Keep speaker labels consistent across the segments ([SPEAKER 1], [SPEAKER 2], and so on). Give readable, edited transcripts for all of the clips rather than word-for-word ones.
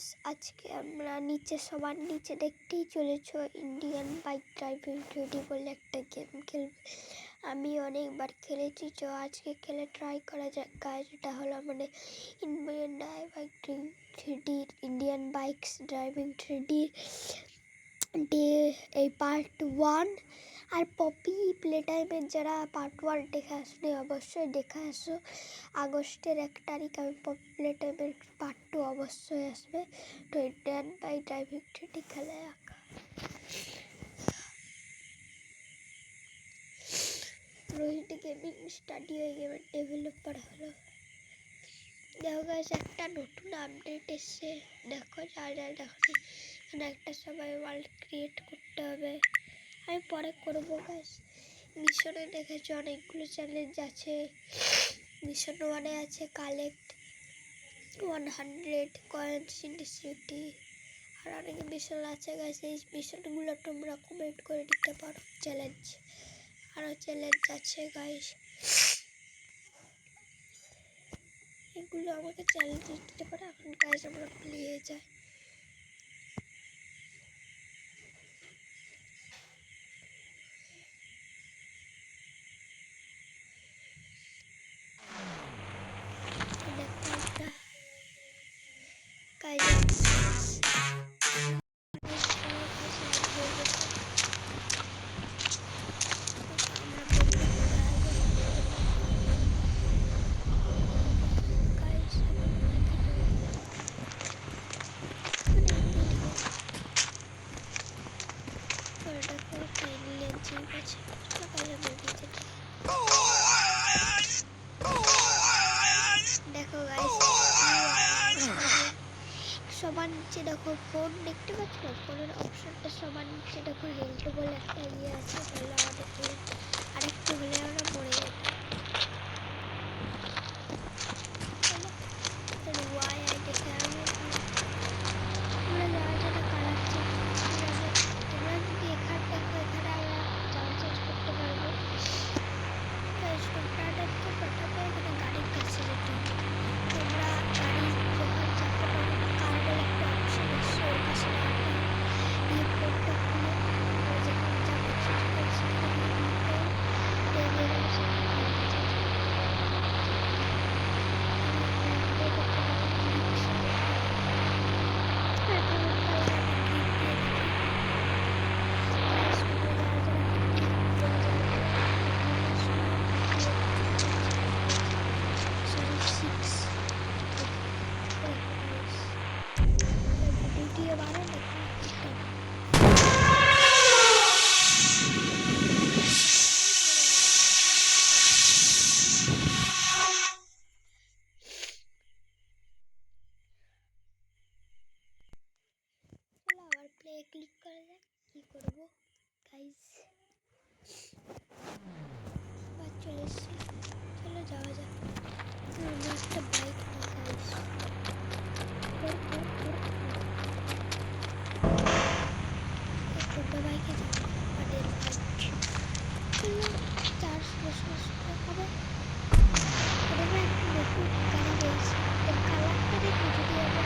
[SPEAKER 1] Guys, আজকে আমরা সবার নিচে দেখতেই চলেছ ইন্ডিয়ান বাইক ড্রাইভিং 3D বলে একটা গেম খেলবে। আমি অনেকবার খেলেছি, তো আজকে খেলে ট্রাই করা যাক গাইস। এটা হলো মানে ইন্ডিয়ান বাইকস ড্রাইভিং 3D এই পার্ট 1। আর পপি প্লে টাইমের যারা পার্ট 1 দেখে আসলে অবশ্যই দেখে আসো। আগস্টের 1 তারিখ আমি পপি প্লে টাইমের পার্ট 2 অবশ্যই আসবে। তো ইন্ডিয়ান বাইক ড্রাইভিং 3D খেলা যাক। রোহিত গেমিং স্টুডিও গেমের ডেভেলপার হলো। দেখো গাইস, একটা নতুন আপডেট এসছে। দেখো যা দেখো, এখানে একটা সবাই ওয়ার্ল্ড ক্রিয়েট করতে হবে। আমি পরে করবো গাইস। মিশনে দেখেছি অনেকগুলো চ্যালেঞ্জ আছে। মিশন 1-এ আছে collect 100 coins in the city. আর অনেক মিশন আছে গাইস, এই মিশনগুলো তোমরা কমেন্ট করে দিতে পারো। চ্যালেঞ্জ আরও চ্যালেঞ্জ আছে গাইস, এগুলো আমাকে চ্যালেঞ্জ দিতে পারে। এখন গাইস আমরা প্লে যাই। দেখো গাইস, সবার নিচে দেখো ফোন দেখতে পাচ্ছ না? ফোনের অপশনটা সবার নিচে দেখো হেলথ বলে একটা ইয়ে আছে। তাহলে আমাদের আরেকটু হলে আমরা মরে যেতাম। দেখে আমি তোমরা যারা যারা কালার চেঞ্জ তোমরা যদি এখানে দেখো, এখানে আমরা যাওয়া চেঞ্জ করতে পারবো। প্রথমে এখানে গাড়ির কাছে যেতে হবে। তোমরা গাড়ি যখন চাপতে পারো, কার বলে একটা অপশন আসছে, ওর কাছে রাখবে। দিয়ে ফোনটা খুলে যেখানে যাবে সেখানে ক্লিক করা যাক। কি করবো গাইস, আবার চলে এসছি। চলো যাওয়া যাক। আমরা একটা বাইক গাইস, ছোট বাইকে যাবো। আমাদের বাইক চলো 400 হবে। একটা নতুন গাড়ি রয়েছে, এর কালারটা দেখো। যদি আমরা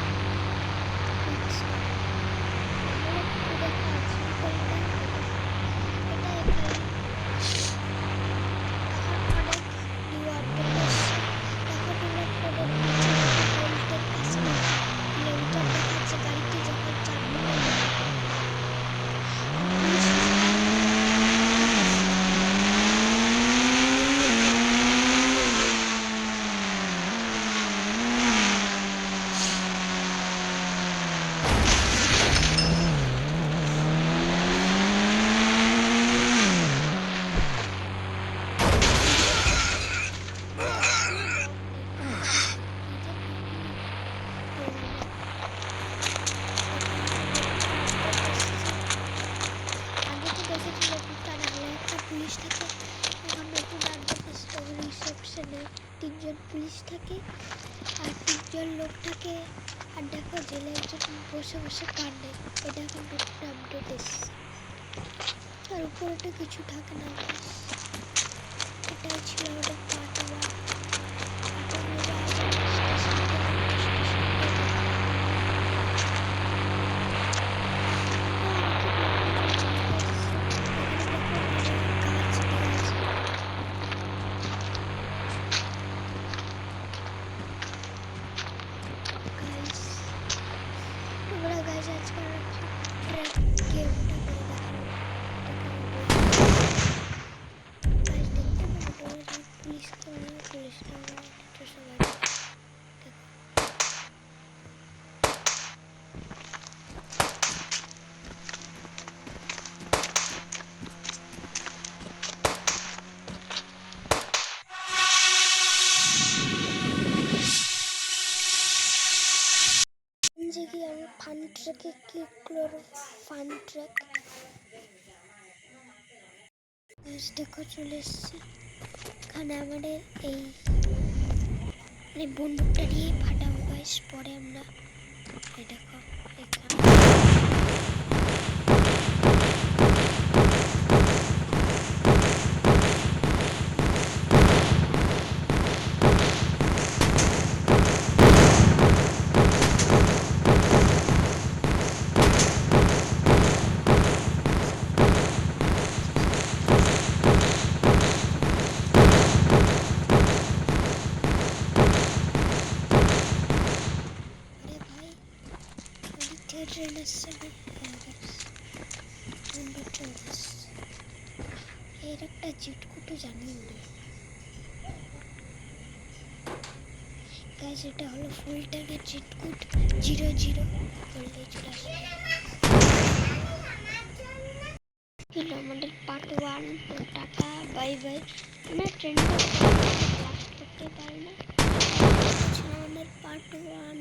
[SPEAKER 1] পুলিশ থাকে, এখন নতুন রিসেপশনে 3জন পুলিশ থাকে আর 3জন লোক থাকে। আর দেখো জেলে একজন বসে বসে কাঁদে। এটা এখন নতুন আপডেট এসছে। আর উপরেটা কিছু থাকে না। এটাই ছিল আমাদের পার্ট 1। যে কি আমি ফান ট্র্যাকে ক্লিক করব, ফান ট্র্যাক দেখো চলে এসেছি। এখানে আমাদের এই মানে বন্দুকটা দিয়ে ফাটাবো গাইস, পরে আমরা এই দেখো এখানে ট্রেন আসছে না, এর একটা চিটকুটো জানিও না গাইস, এটা হলো ফুল ট্যাগের চিটকুট 00 করলে চলে আসবে। আমাদের পার্ট 1 তো টাটা বাই বাই। আমরা ট্রেনটা লাস্ট করতে পারি না, আমাদের part 1।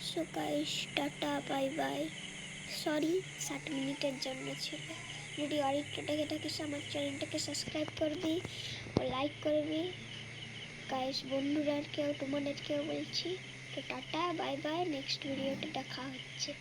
[SPEAKER 1] So guys tata bye bye. Sorry 60 মিনিটের জন্য ছিল। যদি আরেকটা দেখে থাকিস আমার চ্যানেলটাকে সাবস্ক্রাইব করবি ও লাইক করবি গাইস। বন্ধুরা কেউ তোমাদেরকেও বলছি। তো টাটা বাই বাই, নেক্সট ভিডিওতে দেখা হচ্ছে।